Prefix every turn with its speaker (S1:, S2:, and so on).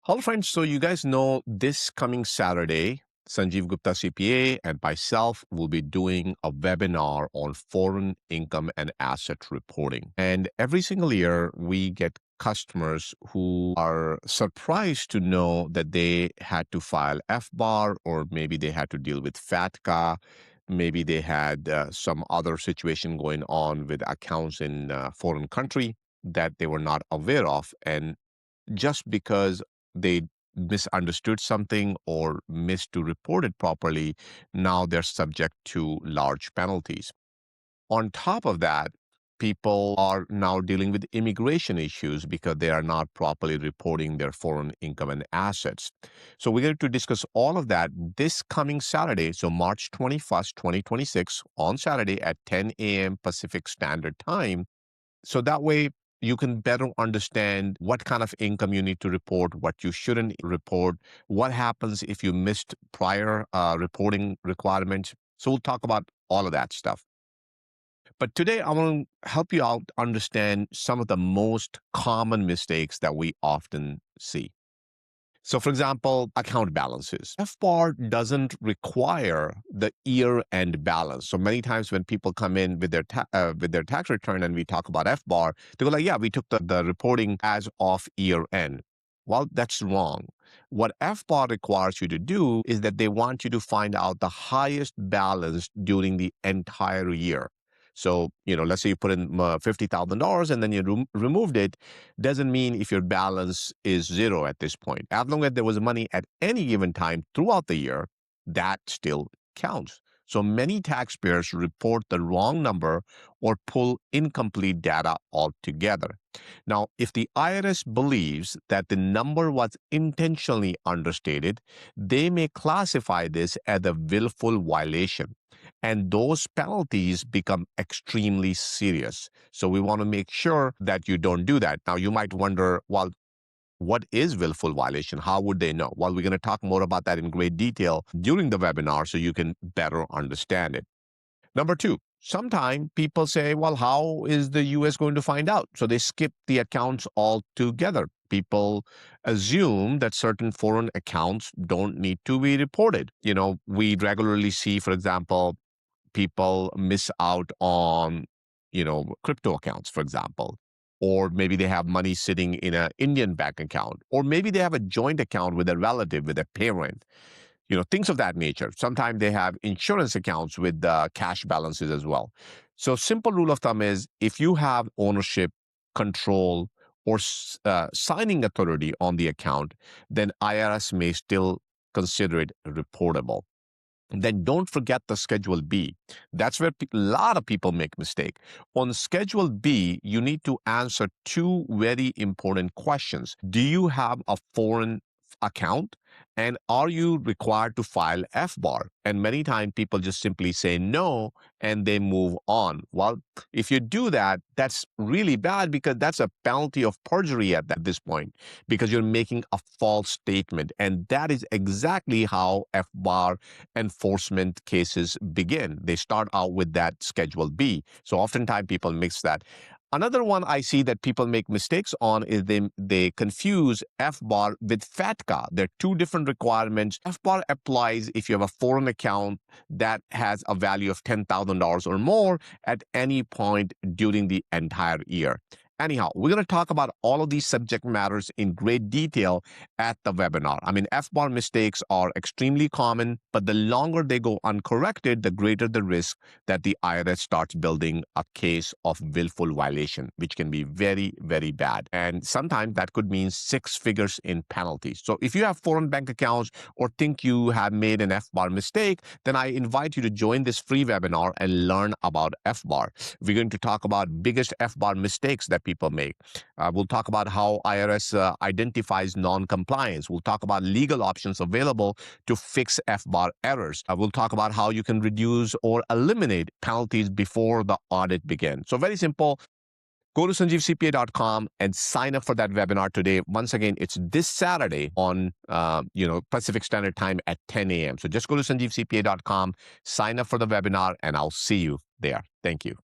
S1: Hello, friends. So you guys know this coming Saturday, Sanjiv Gupta CPA and myself will be doing a webinar on foreign income and asset reporting. And every single year, we get customers who are surprised to know that they had to file FBAR, or maybe they had to deal with FATCA. Maybe they had some other situation going on with accounts in foreign country that they were not aware of. And just because they misunderstood something or missed to report it properly, now they're subject to large penalties. On top of that, people are now dealing with immigration issues because they are not properly reporting their foreign income and assets. So we're going to discuss all of that this coming Saturday, so March 21st, 2026, on Saturday at 10 a.m. Pacific Standard Time. So that way you can better understand what kind of income you need to report, what you shouldn't report, what happens if you missed prior reporting requirements. So we'll talk about all of that stuff. But today I want to help you out understand some of the most common mistakes that we often see. So, for example, account balances. FBAR doesn't require the year-end balance. So many times when people come in with their tax return and we talk about FBAR, they go like, "Yeah, we took the reporting as of year-end." Well, that's wrong. What FBAR requires you to do is that they want you to find out the highest balance during the entire year. So, let's say you put in $50,000 and then you removed it, doesn't mean if your balance is zero at this point. As long as there was money at any given time throughout the year, that still counts. So many taxpayers report the wrong number or pull incomplete data altogether. Now, if the IRS believes that the number was intentionally understated, they may classify this as a willful violation. And those penalties become extremely serious. So we want to make sure that you don't do that. Now, you might wonder, well, what is willful violation? How would they know? Well, we're going to talk more about that in great detail during the webinar so you can better understand it. Number two, sometimes people say, well, how is the US going to find out? So they skip the accounts altogether. People assume that certain foreign accounts don't need to be reported. We regularly see, for example, people miss out on, crypto accounts, for example, or maybe they have money sitting in an Indian bank account, or maybe they have a joint account with a relative, with a parent, things of that nature. Sometimes they have insurance accounts with cash balances as well. So simple rule of thumb is if you have ownership, control, or signing authority on the account, then IRS may still consider it reportable. Then don't forget the Schedule B. That's where a lot of people make mistake. On Schedule B, you need to answer two very important questions. Do you have a foreign account? And are you required to file FBAR? And many times people just simply say no and they move on. Well, if you do that, that's really bad because that's a penalty of perjury at this point because you're making a false statement. And that is exactly how FBAR enforcement cases begin. They start out with that Schedule B. So oftentimes people mix that. Another one I see that people make mistakes on is they confuse FBAR with FATCA. There are two different requirements. FBAR applies if you have a foreign account that has a value of $10,000 or more at any point during the entire year. Anyhow, we're going to talk about all of these subject matters in great detail at the webinar. I mean, FBAR mistakes are extremely common, but the longer they go uncorrected, the greater the risk that the IRS starts building a case of willful violation, which can be very, very bad. And sometimes that could mean six figures in penalties. So if you have foreign bank accounts or think you have made an FBAR mistake, then I invite you to join this free webinar and learn about FBAR. We're going to talk about biggest FBAR mistakes that people make. We'll talk about how IRS identifies non-compliance. We'll talk about legal options available to fix FBAR errors. We'll talk about how you can reduce or eliminate penalties before the audit begins. So very simple. Go to sanjivcpa.com and sign up for that webinar today. Once again, it's this Saturday on Pacific Standard Time at 10 a.m. So just go to sanjivcpa.com, sign up for the webinar, and I'll see you there. Thank you.